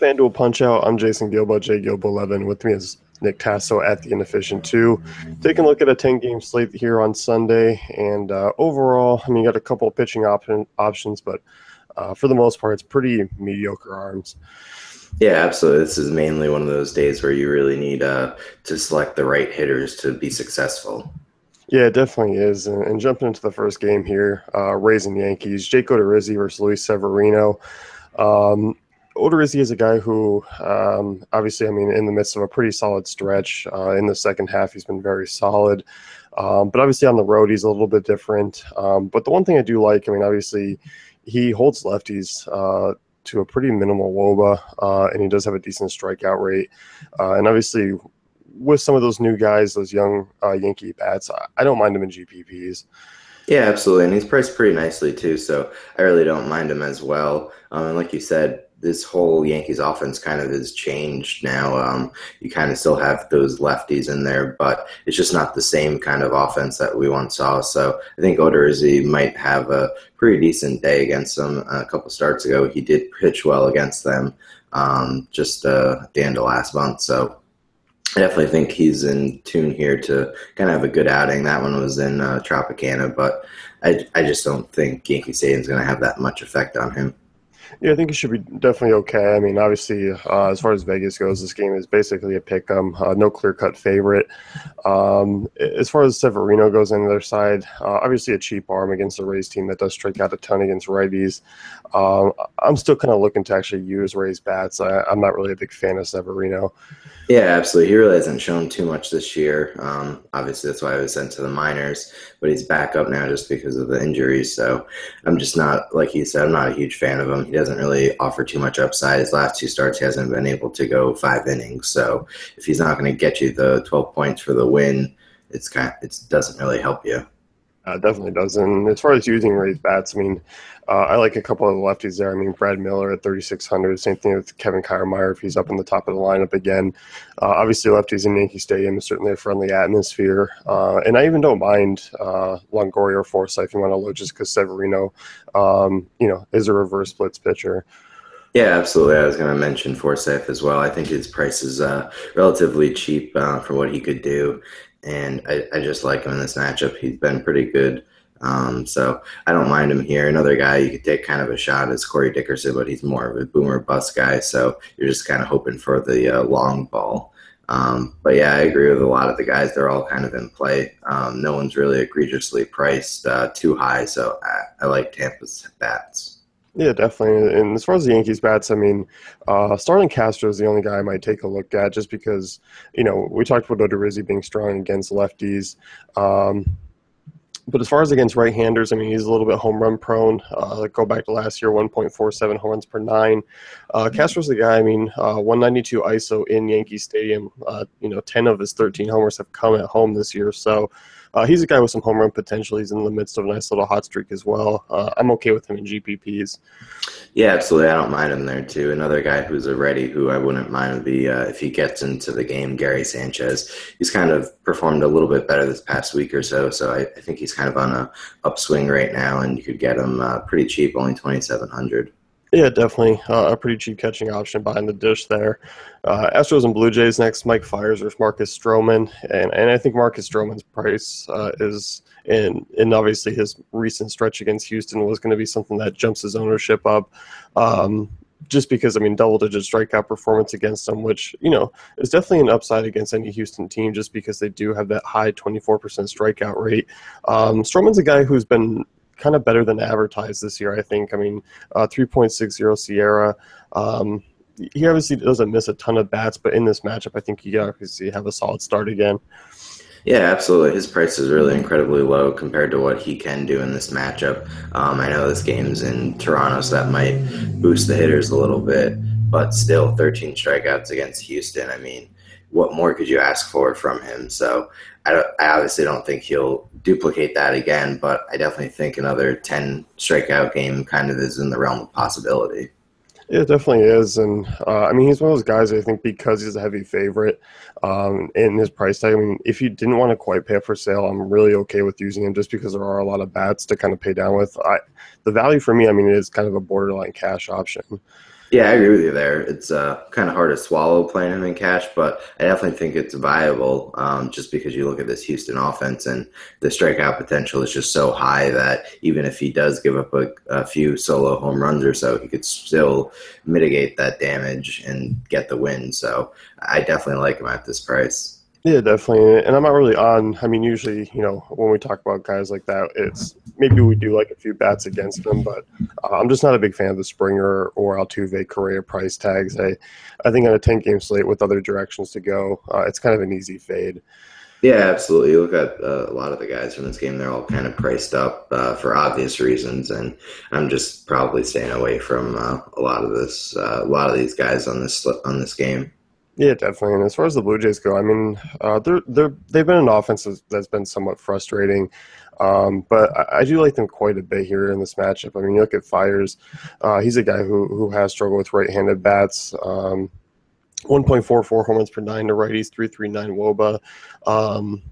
FanDuel Punch Out. I'm Jason Gilbo, J Gilbo 11. With me is Nick Tasso at the Inefficient 2. Taking a look at a 10-game slate here on Sunday, and overall, I mean, you got a couple of pitching options, but for the most part, it's pretty mediocre arms. Yeah, absolutely. This is mainly one of those days where you really need to select the right hitters to be successful. Yeah, it definitely is. And jumping into the first game here, Rays and Yankees, Jake Odorizzi versus Luis Severino. Odorizzi is a guy who, obviously, I mean, in the midst of a pretty solid stretch in the second half, he's been very solid. But obviously on the road, he's a little bit different. But the one thing I do like, I mean, obviously, he holds lefties to a pretty minimal WOBA, and he does have a decent strikeout rate. And obviously, with some of those new guys, those young Yankee bats, I don't mind him in GPPs. Yeah, absolutely. And he's priced pretty nicely too, so I really don't mind him as well. And like you said, this whole Yankees offense kind of has changed now. You kind of still have those lefties in there, but it's just not the same kind of offense that we once saw. So I think Odorizzi might have a pretty decent day against them. A couple starts ago, he did pitch well against them just at the end of last month. So I definitely think he's in tune here to kind of have a good outing. That one was in Tropicana, but I just don't think Yankee Stadium's going to have that much effect on him. Yeah, I think it should be definitely okay. I mean, obviously, as far as Vegas goes, this game is basically a pick-'em, no clear-cut favorite. As far as Severino goes on the other side, obviously a cheap arm against the Rays team that does strike out a ton against righties. I'm still kind of looking to actually use Rays bats. I'm not really a big fan of Severino. Yeah, absolutely. He really hasn't shown too much this year. Obviously, that's why I was sent to the minors, but he's back up now just because of the injuries. So I'm just not, like he said, I'm not a huge fan of him. He doesn't really offer too much upside. His last two starts, he hasn't been able to go 5 innings. So if he's not going to get you the 12 points for the win, it doesn't really help you. Definitely does. And as far as using Rays bats, I mean, I like a couple of the lefties there. I mean, Brad Miller at 3,600. Same thing with Kevin Kiermaier if he's up in the top of the lineup again. Obviously, lefties in Yankee Stadium is certainly a friendly atmosphere. And I even don't mind Longoria or Forsythe if you want to look, just because Severino, is a reverse splits pitcher. Yeah, absolutely. I was going to mention Forsythe as well. I think his price is relatively cheap for what he could do. And I just like him in this matchup. He's been pretty good. So I don't mind him here. Another guy you could take kind of a shot is Corey Dickerson, but he's more of a boomer bust guy. So you're just kind of hoping for the long ball. But yeah, I agree with a lot of the guys. They're all kind of in play. No one's really egregiously priced too high. So I like Tampa's bats. Yeah, definitely. And as far as the Yankees bats, I mean, Starlin Castro is the only guy I might take a look at just because, we talked about Odorizzi being strong against lefties. But as far as against right-handers, I mean, he's a little bit home run prone. Go back to last year, 1.47 home runs per 9. Castro's the guy, I mean, 192 ISO in Yankee Stadium. 10 of his 13 homers have come at home this year. So he's a guy with some home run potential. He's in the midst of a nice little hot streak as well. I'm okay with him in GPPs. Yeah, absolutely. I don't mind him there too. Another guy who's a ready who I wouldn't mind would be if he gets into the game, Gary Sanchez. He's kind of performed a little bit better this past week or so. So I think he's kind of on a upswing right now, and you could get him pretty cheap, only 2,700. Yeah, definitely a pretty cheap catching option behind the dish there. Astros and Blue Jays next. Mike Fiers versus Marcus Stroman, and I think Marcus Stroman's price is and obviously his recent stretch against Houston was going to be something that jumps his ownership up. Just because, I mean, double-digit strikeout performance against them, which, is definitely an upside against any Houston team just because they do have that high 24% strikeout rate. Stroman's a guy who's been kind of better than advertised this year, I think. I mean, 3.60 Sierra. He obviously doesn't miss a ton of bats, but in this matchup, I think he can obviously have a solid start again. Yeah, absolutely. His price is really incredibly low compared to what he can do in this matchup. I know this game's in Toronto, so that might boost the hitters a little bit, but still 13 strikeouts against Houston. I mean, what more could you ask for from him? So I obviously don't think he'll duplicate that again, but I definitely think another 10 strikeout game kind of is in the realm of possibility. It definitely is, and I mean, he's one of those guys, I think, because he's a heavy favorite in his price tag. I mean, if you didn't want to quite pay up for sale, I'm really okay with using him just because there are a lot of bats to kind of pay down with. The value for me, I mean, is kind of a borderline cash option. Yeah, I agree with you there. It's kind of hard to swallow playing him in cash, but I definitely think it's viable just because you look at this Houston offense and the strikeout potential is just so high that even if he does give up a few solo home runs or so, he could still mitigate that damage and get the win. So I definitely like him at this price. Yeah, definitely. And I'm not really on. I mean, usually, when we talk about guys like that, it's maybe we do like a few bats against them, but I'm just not a big fan of the Springer or Altuve Correa price tags. I think on a 10-game slate with other directions to go, it's kind of an easy fade. Yeah, absolutely. You look at a lot of the guys from this game; they're all kind of priced up for obvious reasons, and I'm just probably staying away from a lot of these guys on this game. Yeah, definitely. And as far as the Blue Jays go, I mean, they've been an offense that's been somewhat frustrating, but I do like them quite a bit here in this matchup. I mean, you look at Fires; he's a guy who has struggled with right-handed bats. 1.44 home runs per nine to righties, 3.39 WOBA.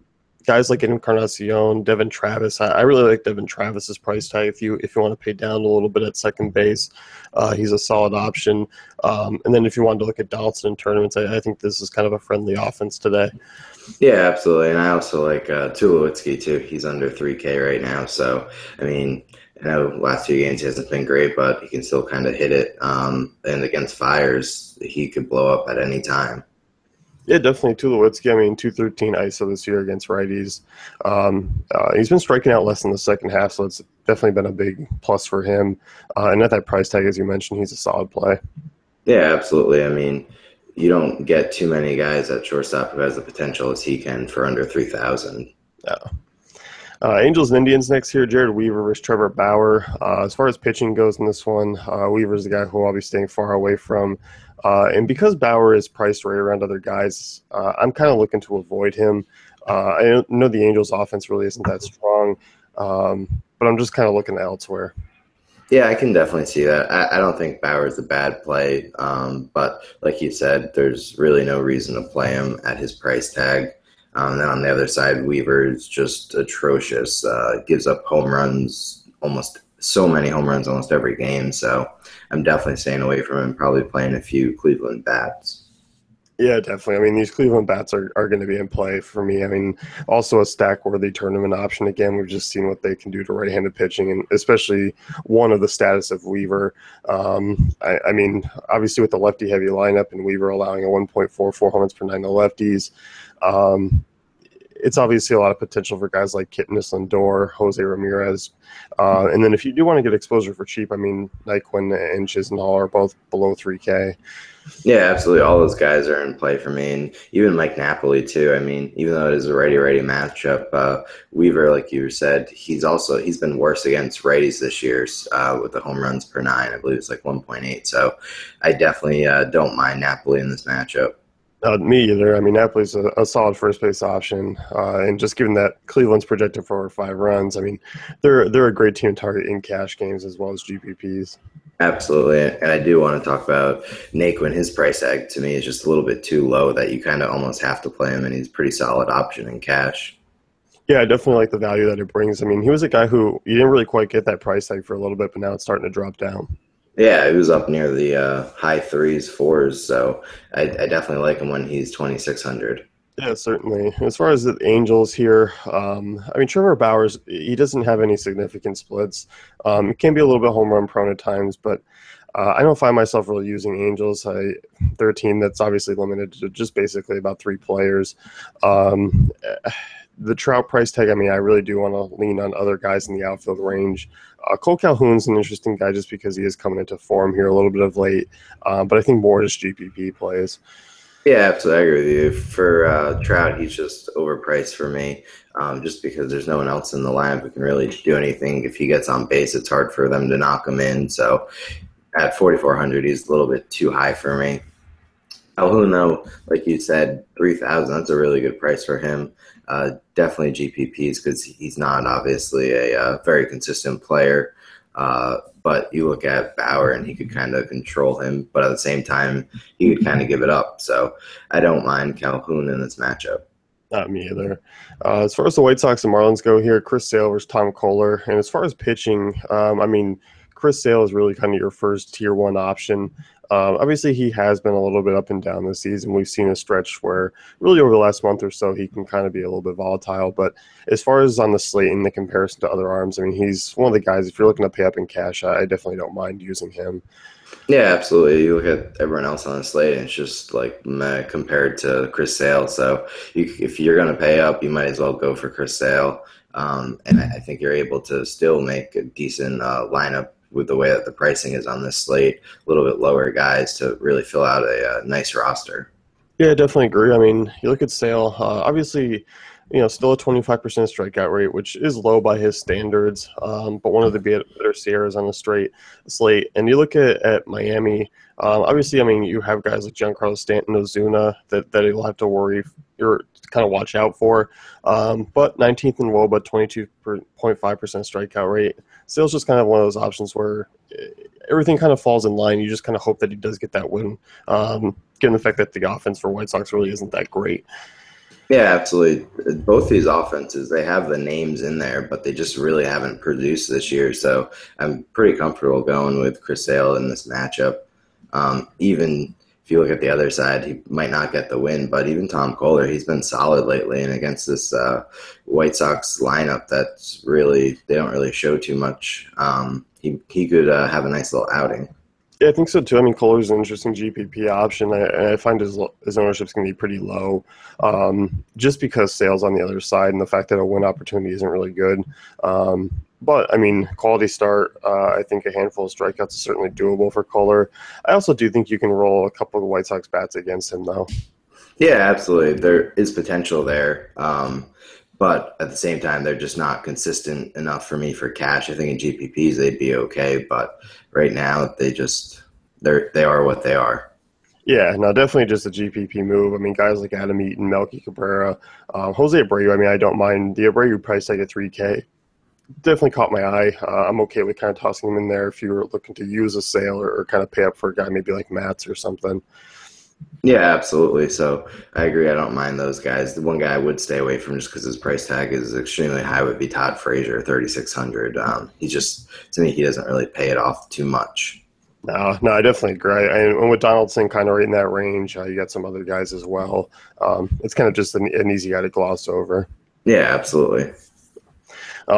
Guys like Encarnacion, Devin Travis. I really like Devin Travis's price tag. If you want to pay down a little bit at second base, he's a solid option. And then if you wanted to look at Donaldson in tournaments, I think this is kind of a friendly offense today. Yeah, absolutely. And I also like Tulowitzki too. He's under 3K right now. So, I mean, I know last few games he hasn't been great, but he can still kind of hit it. And against Fires, he could blow up at any time. Yeah, definitely Tulowitzki. I mean, 213 ISO this year against righties. He's been striking out less in the second half, so it's definitely been a big plus for him. And at that price tag, as you mentioned, he's a solid play. Yeah, absolutely. I mean, you don't get too many guys at shortstop who has the potential as he can for under 3,000. Yeah. Angels and Indians next here. Jared Weaver versus Trevor Bauer. As far as pitching goes in this one, Weaver's the guy who I'll be staying far away from. And because Bauer is priced right around other guys, I'm kind of looking to avoid him. I know the Angels' offense really isn't that strong, but I'm just kind of looking elsewhere. Yeah, I can definitely see that. I don't think Bauer's a bad play, but like you said, there's really no reason to play him at his price tag. Then on the other side, Weaver is just atrocious. Gives up home runs, almost so many home runs almost every game. So I'm definitely staying away from him. Probably playing a few Cleveland bats. Yeah, definitely. I mean, these Cleveland bats are going to be in play for me. I mean, also a stack-worthy tournament option. Again, we've just seen what they can do to right-handed pitching, and especially one of the status of Weaver. I mean, obviously with the lefty-heavy lineup and Weaver allowing a 1.44 home runs per nine to lefties, it's obviously a lot of potential for guys like Kitness Lindor, Jose Ramirez. And then if you do want to get exposure for cheap, I mean, Nyquin and Chisenhall are both below 3K. Yeah, absolutely. All those guys are in play for me, and even Mike Napoli too. I mean, even though it is a righty-righty matchup, Weaver, like you said, he's been worse against righties this year with the home runs per nine. I believe it's like 1.8. So I definitely don't mind Napoli in this matchup. Me either. I mean, Napoli's a solid first base option, and just given that Cleveland's projected for 5 runs, I mean, they're a great team to target in cash games as well as GPPs. Absolutely. And I do want to talk about Naquin. His price tag to me is just a little bit too low that you kind of almost have to play him, and he's a pretty solid option in cash. Yeah, I definitely like the value that it brings. I mean, he was a guy who you didn't really quite get that price tag for a little bit, but now it's starting to drop down. Yeah, he was up near the high threes, fours. So I definitely like him when he's 2,600. Yeah, certainly. As far as the Angels here, I mean, Trevor Bowers, he doesn't have any significant splits. It can be a little bit home run prone at times, but I don't find myself really using Angels. They're a team that's obviously limited to just basically about 3 players. Um, the Trout price tag, I mean, I really do want to lean on other guys in the outfield range. Cole Calhoun's an interesting guy just because he is coming into form here a little bit of late, but I think more just GPP plays. Yeah, absolutely. I agree with you. For Trout, he's just overpriced for me, just because there's no one else in the lineup who can really do anything. If he gets on base, it's hard for them to knock him in. So at 4,400, he's a little bit too high for me. Calhoun, though, like you said, 3,000. That's a really good price for him. Definitely GPPs because he's not obviously a very consistent player. But you look at Bauer and he could kind of control him, but at the same time, he could kind of give it up. So I don't mind Calhoun in this matchup. Not me either. As far as the White Sox and Marlins go here, Chris Sale versus Tom Kohler. And as far as pitching, I mean, Chris Sale is really kind of your first tier one option. Obviously, he has been a little bit up and down this season. We've seen a stretch where really over the last month or so, he can kind of be a little bit volatile. But as far as on the slate in the comparison to other arms, I mean, he's one of the guys, if you're looking to pay up in cash, I definitely don't mind using him. Yeah, absolutely. You look at everyone else on the slate, and it's just like meh compared to Chris Sale. So if you're going to pay up, you might as well go for Chris Sale. And I think you're able to still make a decent lineup with the way that the pricing is on this slate. A little bit lower guys to really fill out a nice roster. Yeah, I definitely agree. I mean, you look at Sale, obviously, still a 25% strikeout rate, which is low by his standards, but one of the better Sierras on the straight slate. And you look at Miami, obviously, I mean, you have guys like Giancarlo Stanton, Ozuna that you'll have to worry or kind of watch out for. But 19th in WOBA, 22.5% strikeout rate. Sale's just kind of one of those options where everything kind of falls in line. You just kind of hope that he does get that win, given the fact that the offense for White Sox really isn't that great. Yeah, absolutely. Both these offenses, they have the names in there, but they just really haven't produced this year. So I'm pretty comfortable going with Chris Sale in this matchup. Even if you look at the other side, he might not get the win, but even Tom Kohler, he's been solid lately. And against this White Sox lineup that's really, they don't really show too much, he could have a nice little outing. Yeah, I think so too. I mean, Kohler's an interesting GPP option. I find his ownership's going to be pretty low, just because Sale's on the other side and the fact that a win opportunity isn't really good. But I mean, quality start. I think a handful of strikeouts is certainly doable for Kohler. I also do think you can roll a couple of White Sox bats against him, though. Yeah, absolutely. There is potential there. But at the same time, they're just not consistent enough for me for cash. I think in GPPs they'd be okay, but right now they are what they are. Yeah, no, definitely just a GPP move. I mean, guys like Adam Eaton, Melky Cabrera, Jose Abreu. I mean, I don't mind the Abreu price tag at 3K. Definitely caught my eye. I'm okay with kind of tossing him in there if you're looking to use a sale or kind of pay up for a guy maybe like Matz or something. Yeah, absolutely. So I agree. I don't mind those guys. The one guy I would stay away from just because his price tag is extremely high would be Todd Frazier, 3,600. He just to me he doesn't really pay it off too much. No, I definitely agree. And with Donaldson kind of right in that range, you got some other guys as well. It's kind of just an easy guy to gloss over. Yeah, absolutely.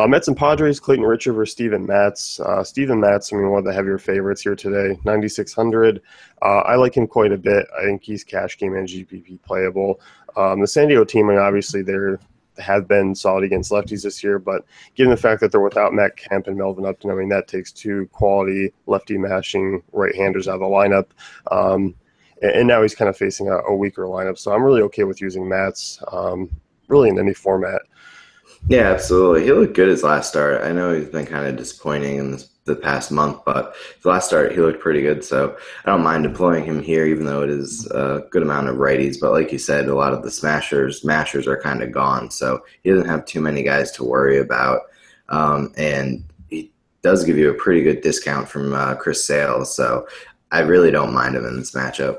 Mets and Padres, Clayton Richard versus Steven Matz. Steven Matz, I mean, one of the heavier favorites here today, 9,600. I like him quite a bit. I think he's cash game and GPP playable. The San Diego team, I mean, obviously they have been solid against lefties this year, but given the fact that they're without Matt Kemp and Melvin Upton, I mean, that takes two quality lefty mashing right-handers out of the lineup. And now he's kind of facing a weaker lineup. So I'm really okay with using Matz really in any format. Yeah, absolutely. He looked good his last start. I know he's been kind of disappointing in the past month, but the last start he looked pretty good. So I don't mind deploying him here, even though it is a good amount of righties. But like you said, a lot of the mashers are kind of gone. So he doesn't have too many guys to worry about. And he does give you a pretty good discount from Chris Sale. So I really don't mind him in this matchup.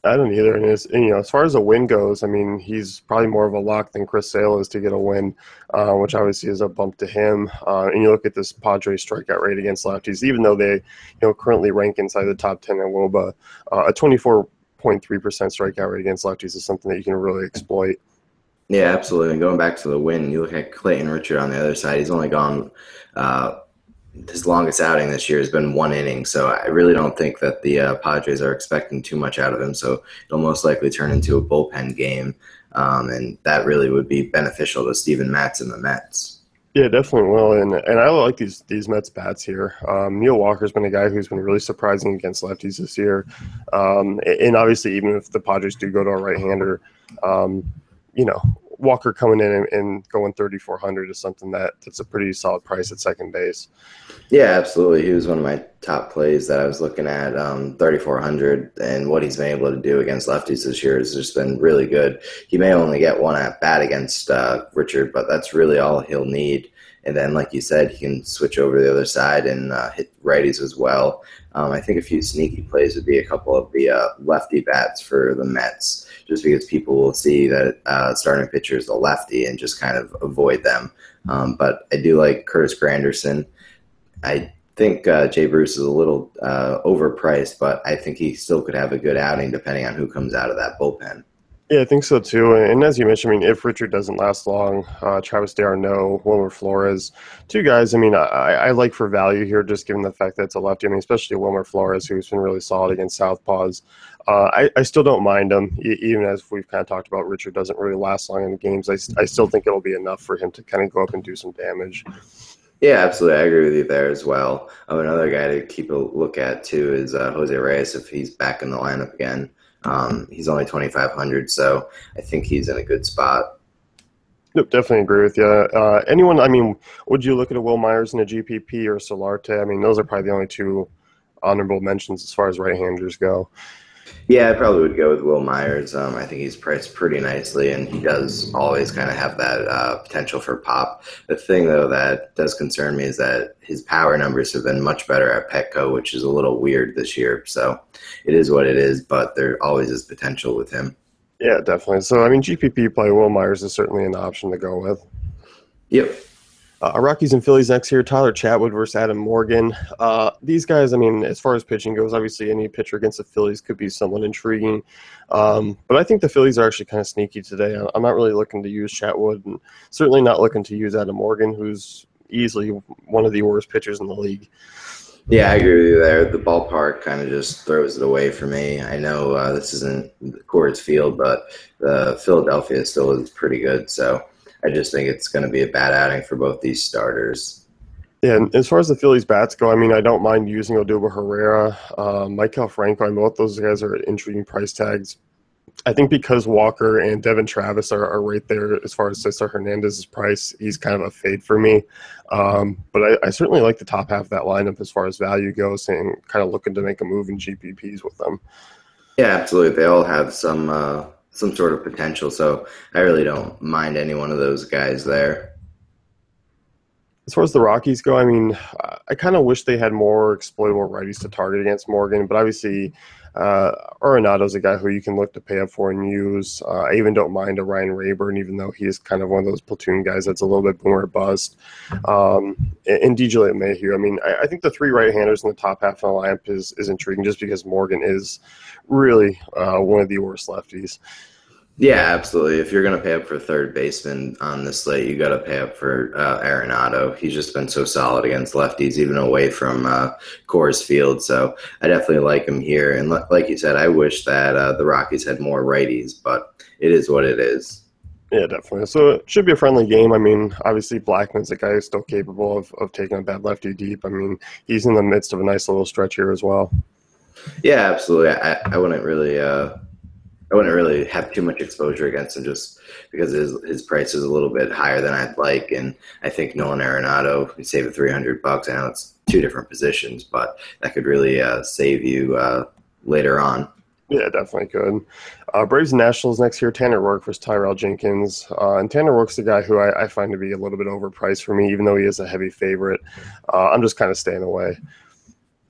I don't either. And as far as a win goes, I mean, he's probably more of a lock than Chris Sale is to get a win, which obviously is a bump to him. And you look at this Padres strikeout rate against lefties, even though they, currently rank inside the top 10 in WOBA, a 24.3% strikeout rate against lefties is something that you can really exploit. Yeah, absolutely. And going back to the win, you look at Clayton Richard on the other side. He's only gone his longest outing this year has been 1 inning, so I really don't think that the Padres are expecting too much out of him. So it'll most likely turn into a bullpen game, and that really would be beneficial to Steven Matz and the Mets. Yeah, definitely will, and I like these Mets bats here. Neil Walker's been a guy who's been really surprising against lefties this year, and obviously even if the Padres do go to a right-hander, Walker coming in and going 3,400 is something that's a pretty solid price at second base. Yeah, absolutely. He was one of my top plays that I was looking at, 3,400, and what he's been able to do against lefties this year has just been really good. He may only get one at bat against Richard, but that's really all he'll need. And then, like you said, he can switch over to the other side and hit righties as well. I think a few sneaky plays would be a couple of the lefty bats for the Mets, just because people will see that starting pitcher is a lefty and just kind of avoid them. But I do like Curtis Granderson. I think Jay Bruce is a little overpriced, but I think he still could have a good outing depending on who comes out of that bullpen. Yeah, I think so too. And as you mentioned, I mean, if Richard doesn't last long, Travis d'Arnaud, Wilmer Flores, two guys. I mean, I like for value here, just given the fact that it's a lefty. I mean, especially Wilmer Flores, who's been really solid against southpaws. I still don't mind him, even as we've kind of talked about. Richard doesn't really last long in the games. I still think it'll be enough for him to kind of go up and do some damage. Yeah, absolutely. I agree with you there as well. Another guy to keep a look at too is Jose Reyes if he's back in the lineup again. He's only 2,500, so I think he's in a good spot. Yep, definitely agree with you. Anyone? I mean, would you look at a Will Myers and a GPP or Solarte? I mean, those are probably the only two honorable mentions as far as right-handers go. Yeah, I probably would go with Will Myers. I think he's priced pretty nicely, and he does always kind of have that potential for pop. The thing, though, that does concern me is that his power numbers have been much better at Petco, which is a little weird this year. So it is what it is, but there always is potential with him. Yeah, definitely. So, I mean, GPP play Will Myers is certainly an option to go with. Yep. Rockies and Phillies next year. Tyler Chatwood versus Adam Morgan. These guys, I mean, as far as pitching goes, obviously any pitcher against the Phillies could be somewhat intriguing. But I think the Phillies are actually kind of sneaky today. I'm not really looking to use Chatwood, and certainly not looking to use Adam Morgan, who's easily one of the worst pitchers in the league. Yeah, I agree with you there. The ballpark kind of just throws it away for me. I know this isn't Coors Field, but Philadelphia still is pretty good. So I just think it's going to be a bad outing for both these starters. Yeah, and as far as the Phillies bats go, I mean, I don't mind using Odubel Herrera, Maikel Franco. I mean, both those guys are intriguing price tags. I think because Walker and Devin Travis are right there as far as Cesar Hernandez's price, he's kind of a fade for me. But I certainly like the top half of that lineup as far as value goes and kind of looking to make a move in GPPs with them. Yeah, absolutely. They all have some sort of potential, so I really don't mind any one of those guys there. As far as the Rockies go, I mean, I kind of wish they had more exploitable righties to target against Morgan, but obviously Arenado's a guy who you can look to pay up for and use. I even don't mind a Ryan Rayburn, even though he is kind of one of those platoon guys that's a little bit boomer bust. And DJ LeMahieu. I mean, I think the three right-handers in the top half of the lineup is intriguing just because Morgan is really one of the worst lefties. Yeah, absolutely. If you're going to pay up for third baseman on this slate, you got to pay up for Arenado. He's just been so solid against lefties, even away from Coors Field. So I definitely like him here. And like you said, I wish that the Rockies had more righties, but it is what it is. Yeah, definitely. So it should be a friendly game. I mean, obviously Blackman's a guy who's still capable of taking a bad lefty deep. I mean, he's in the midst of a nice little stretch here as well. Yeah, absolutely. I wouldn't really. I wouldn't really have too much exposure against him just because his price is a little bit higher than I'd like. And I think Nolan Arenado, you save $300. I know it's two different positions, but that could really save you later on. Yeah, definitely could. Braves and Nationals next year, Tanner Rourke versus Tyrell Jenkins. And Tanner Rourke's a guy who I find to be a little bit overpriced for me, even though he is a heavy favorite. I'm just kind of staying away.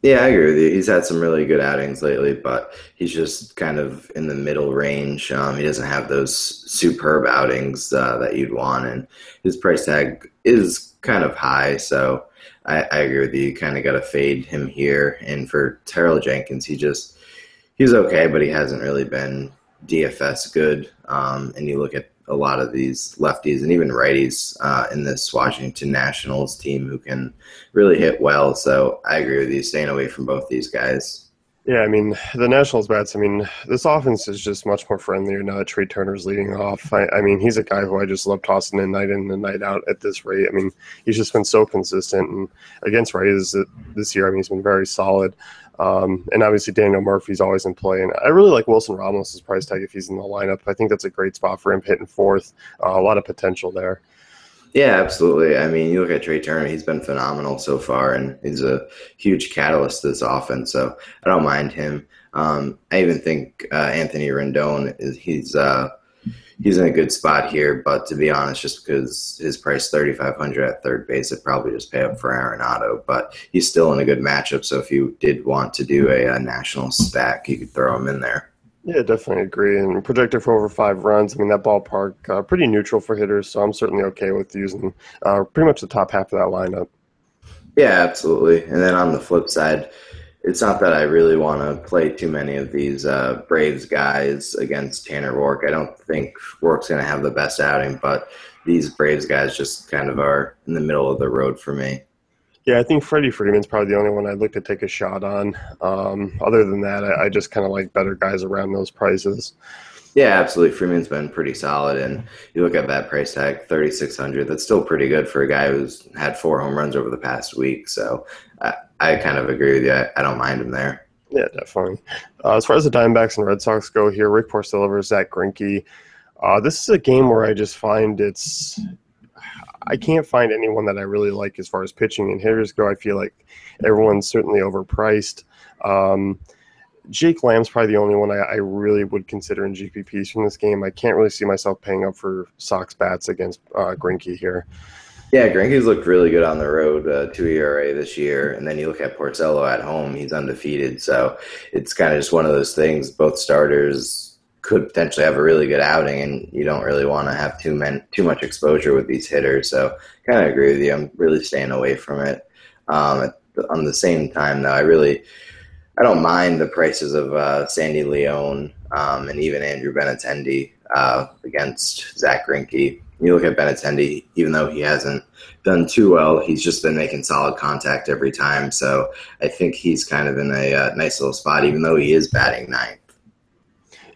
Yeah, I agree with you. He's had some really good outings lately, but he's just kind of in the middle range. He doesn't have those superb outings that you'd want, and his price tag is kind of high. So I agree with you. You kind of got to fade him here. And for Terrell Jenkins, he's okay, but he hasn't really been DFS good. And you look at a lot of these lefties and even righties in this Washington Nationals team who can really hit well. So I agree with you, staying away from both these guys. Yeah, I mean, the Nationals bats, I mean, this offense is just much more friendlier now that Trey Turner's leading off. I mean, he's a guy who I just love tossing in and night out at this rate. I mean, he's just been so consistent. And against righties this year, I mean, he's been very solid. And obviously Daniel Murphy's always in play. And I really like Wilson Ramos' price tag if he's in the lineup. I think that's a great spot for him hitting fourth. A lot of potential there. Yeah, absolutely. I mean, you look at Trey Turner, he's been phenomenal so far, and he's a huge catalyst to this offense, so I don't mind him. I even think Anthony Rendon, he's in a good spot here, but to be honest, just because his price $3,500 at third base, I'd probably just pay up for Arenado, but he's still in a good matchup, so if you did want to do a national stack, you could throw him in there. Yeah, definitely agree. And projected for over 5 runs. I mean, that ballpark, pretty neutral for hitters, so I'm certainly okay with using pretty much the top half of that lineup. Yeah, absolutely. And then on the flip side, it's not that I really want to play too many of these Braves guys against Tanner Rourke. I don't think Rourke's going to have the best outing, but these Braves guys just kind of are in the middle of the road for me. Yeah, I think Freddie Freeman's probably the only one I'd look to take a shot on. Other than that, I just kind of like better guys around those prices. Yeah, absolutely. Freeman's been pretty solid, and you look at that price tag, 3,600. That's still pretty good for a guy who's had 4 home runs over the past week. So I kind of agree with you. I don't mind him there. Yeah, definitely. As far as the Diamondbacks and Red Sox go here, Rick Porcello versus Zach Greinke. This is a game where I just find I can't find anyone that I really like as far as pitching and hitters go. I feel like everyone's certainly overpriced. Um, Jake Lamb's probably the only one I really would consider in GPPs from this game. I can't really see myself paying up for Sox bats against Greinke here. Yeah, Greinke's looked really good on the road, 2 ERA this year, and then you look at Porcello at home; he's undefeated. So it's kind of just one of those things. Both starters could potentially have a really good outing, and you don't really want to have too much exposure with these hitters. So kind of agree with you. I'm really staying away from it. On the same time, though, I don't mind the prices of Sandy Leone and even Andrew Benintendi against Zach Greinke. You look at Benintendi, even though he hasn't done too well, he's just been making solid contact every time. So I think he's kind of in a nice little spot, even though he is batting ninth.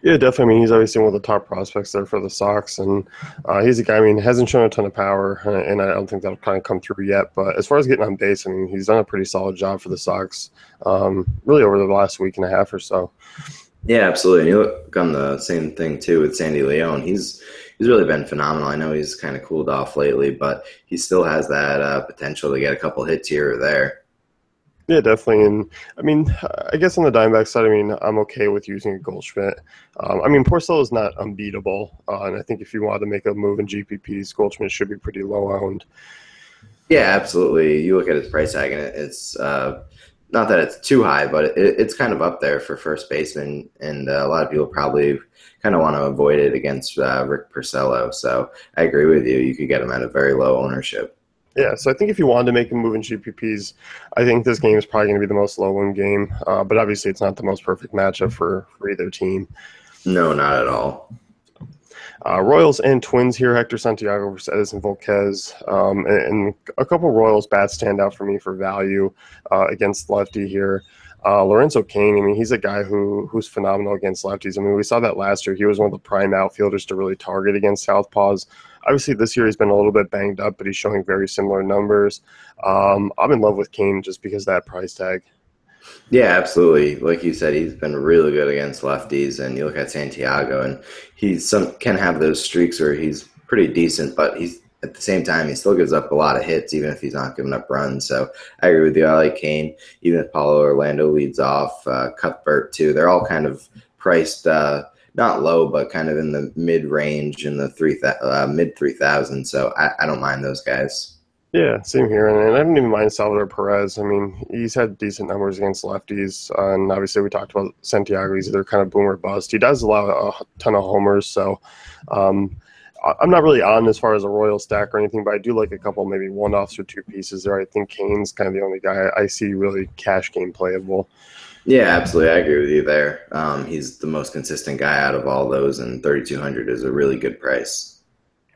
Yeah, definitely. I mean, he's obviously one of the top prospects there for the Sox, and he's a guy. I mean, hasn't shown a ton of power, and I don't think that'll kind of come through yet. But as far as getting on base, I mean, he's done a pretty solid job for the Sox, really over the last week and a half or so. Yeah, absolutely. And you look on the same thing too with Sandy Leone. He's really been phenomenal. I know he's kind of cooled off lately, but he still has that potential to get a couple hits here or there. Yeah, definitely. And I mean, I guess on the Diamondback side, I mean, I'm okay with using a Goldschmidt. I mean, Porcello is not unbeatable, and I think if you want to make a move in GPPs, Goldschmidt should be pretty low owned. Yeah, absolutely. You look at his price tag, and it's not that it's too high, but it's kind of up there for first baseman, and a lot of people probably kind of want to avoid it against Rick Porcello. So I agree with you. You could get him at a very low ownership. Yeah, so I think if you wanted to make a move in GPPs, I think this game is probably going to be the most low-owned game. But obviously, it's not the most perfect matchup for either team. No, not at all. Royals and Twins here, Hector Santiago versus Edison Volquez. And a couple Royals bats stand out for me for value against lefty here. Lorenzo Cain, I mean, he's a guy who's phenomenal against lefties. I mean, we saw that last year. He was one of the prime outfielders to really target against southpaws. Obviously, this year he's been a little bit banged up, but he's showing very similar numbers. I'm in love with Cain just because of that price tag. Yeah, absolutely. Like you said, he's been really good against lefties, and you look at Santiago, and he's some can have those streaks where he's pretty decent, but he's at the same time he still gives up a lot of hits, even if he's not giving up runs. So I agree with you. I like Kane, even if Paulo Orlando leads off, Cuthbert too. They're all kind of priced not low, but kind of in the mid range in the mid 3,000. So I don't mind those guys. Yeah, same here. And I didn't even mind Salvador Perez. I mean, he's had decent numbers against lefties. And obviously, we talked about Santiago. He's either kind of boom or bust. He does allow a ton of homers. So um, I'm not really on as far as a Royal stack or anything, but I do like a couple, maybe one-offs or two pieces there. I think Kane's kind of the only guy I see really cash game playable. Yeah, absolutely. I agree with you there. He's the most consistent guy out of all those, and 3,200 is a really good price.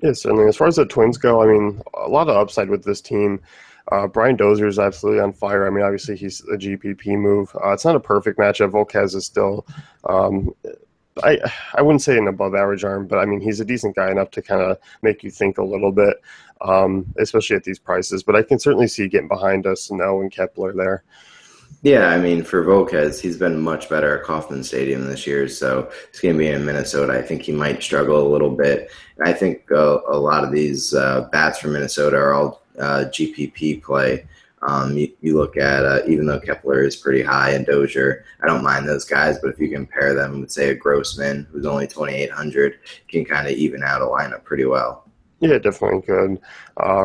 Yeah, certainly. As far as the Twins go, I mean, a lot of upside with this team. Brian Dozier is absolutely on fire. I mean, obviously he's a GPP move. It's not a perfect matchup. Volquez is still, um, I wouldn't say an above average arm, but I mean he's a decent guy enough to kind of make you think a little bit, especially at these prices. But I can certainly see getting behind us Sano and Kepler there. Yeah, I mean, for Volquez, he's been much better at Kauffman Stadium this year. So it's going to be in Minnesota. I think he might struggle a little bit. And I think a lot of these bats from Minnesota are all GPP play. You look at, even though Kepler is pretty high and Dozier, I don't mind those guys. But if you compare them with, say, a Grossman, who's only 2,800, you can kind of even out a lineup pretty well. Yeah, definitely good.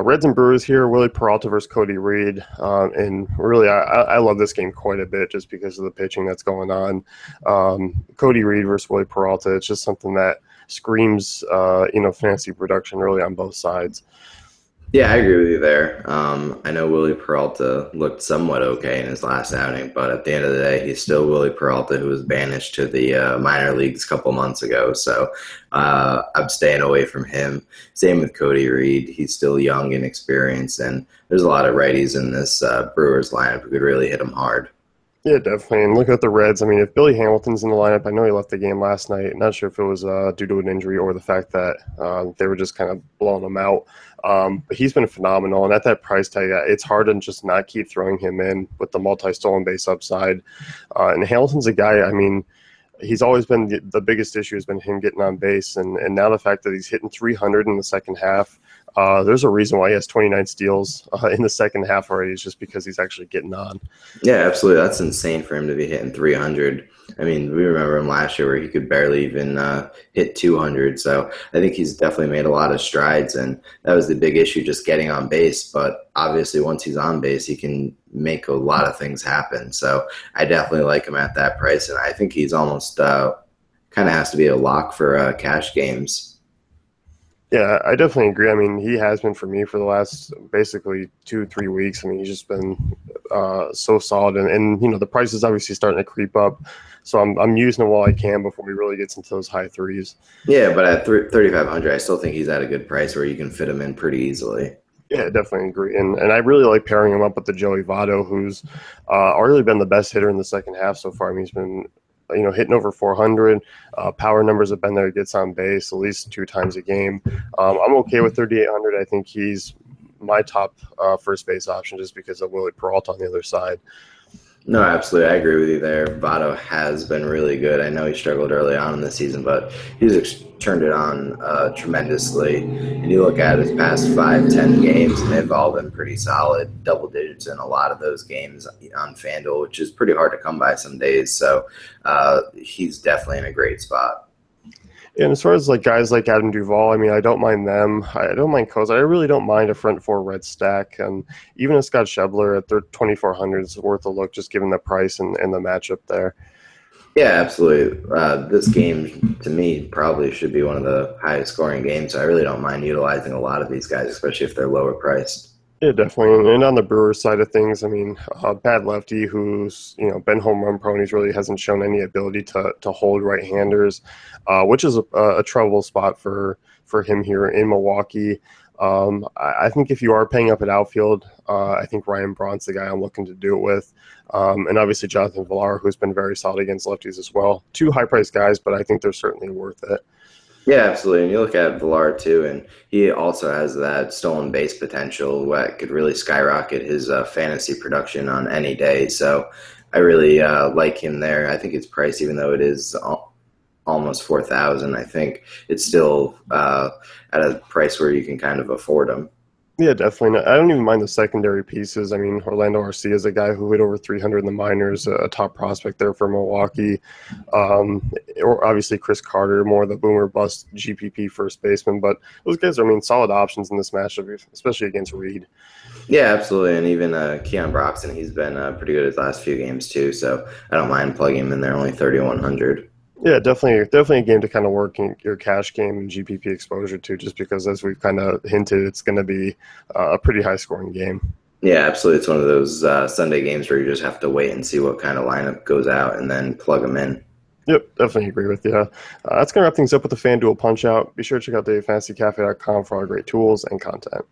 Reds and Brewers here, Willie Peralta versus Cody Reed. And really, I love this game quite a bit just because of the pitching that's going on. Cody Reed versus Willie Peralta, it's just something that screams, fantasy production really on both sides. Yeah, I agree with you there. I know Willie Peralta looked somewhat okay in his last outing, but at the end of the day, he's still Willie Peralta, who was banished to the minor leagues a couple months ago. So I'm staying away from him. Same with Cody Reed. He's still young and experienced, and there's a lot of righties in this Brewers lineup who could really hit him hard. Yeah, definitely. And look at the Reds. I mean, if Billy Hamilton's in the lineup, I know he left the game last night. Not sure if it was due to an injury or the fact that they were just kind of blowing him out. But he's been phenomenal. And at that price tag, it's hard to just not keep throwing him in with the multi-stolen base upside. And Hamilton's a guy, I mean, he's always been the biggest issue has been him getting on base. And now the fact that he's hitting 300 in the second half, there's a reason why he has 29 steals in the second half already. It's just because he's actually getting on. Yeah, absolutely. That's insane for him to be hitting 300. I mean, we remember him last year where he could barely even hit 200. So I think he's definitely made a lot of strides, and that was the big issue, just getting on base. But obviously, once he's on base, he can make a lot of things happen. So I definitely like him at that price, and I think he's almost kind of has to be a lock for cash games. Yeah, I definitely agree. I mean, he has been for me for the last basically 2, 3 weeks. I mean, he's just been so solid, and you know the price is obviously starting to creep up. So I'm using it while I can before he really gets into those high threes. Yeah, but at 3,500, I still think he's at a good price where you can fit him in pretty easily. Yeah, definitely agree. And I really like pairing him up with the Joey Votto, who's already been the best hitter in the second half so far. I mean, he's been hitting over 400. Power numbers have been there. He gets on base at least 2 times a game. I'm okay with 3,800. I think he's my top first base option just because of Willie Peralta on the other side. No, absolutely. I agree with you there. Votto has been really good. I know he struggled early on in the season, but turned it on tremendously. And you look at his past 5, 10 games, and they've all been pretty solid, double digits in a lot of those games on FanDuel, which is pretty hard to come by some days. So he's definitely in a great spot. And as far as like guys like Adam Duvall, I mean, I don't mind them. I don't mind Koza. I really don't mind a front four red stack. And even a Scott Schebler at their 2,400 is worth a look, just given the price and the matchup there. Yeah, absolutely. This game, to me, probably should be one of the highest scoring games. So I really don't mind utilizing a lot of these guys, especially if they're lower priced. Yeah, definitely. And on the Brewers side of things, I mean, bad lefty who's been home run prone. He's really hasn't shown any ability to hold right-handers, which is a trouble spot for him here in Milwaukee. I think if you are paying up at outfield, I think Ryan Braun's the guy I'm looking to do it with. And obviously Jonathan Villar, who's been very solid against lefties as well. Two high-priced guys, but I think they're certainly worth it. Yeah, absolutely. And you look at Villar too, and he also has that stolen base potential that could really skyrocket his fantasy production on any day. So I really like him there. I think his price, even though it is almost 4,000, I think it's still at a price where you can kind of afford him. Yeah, definitely. I don't even mind the secondary pieces. I mean, Orlando Arcia is a guy who hit over 300 in the minors, a top prospect there for Milwaukee. Or obviously Chris Carter, more the boomer bust GPP first baseman. But those guys are, I mean, solid options in this matchup, especially against Reed. Yeah, absolutely. And even Keon Broxton, he's been pretty good his last few games too. So I don't mind plugging him in there, only 3,100. Yeah, definitely a game to kind of work in your cash game and GPP exposure to, just because as we've kind of hinted, it's going to be a pretty high scoring game. Yeah, absolutely. It's one of those Sunday games where you just have to wait and see what kind of lineup goes out and then plug them in. Yep, definitely agree with you. That's going to wrap things up with the FanDuel Punch Out. Be sure to check out DaveFantasyCafe.com for all great tools and content.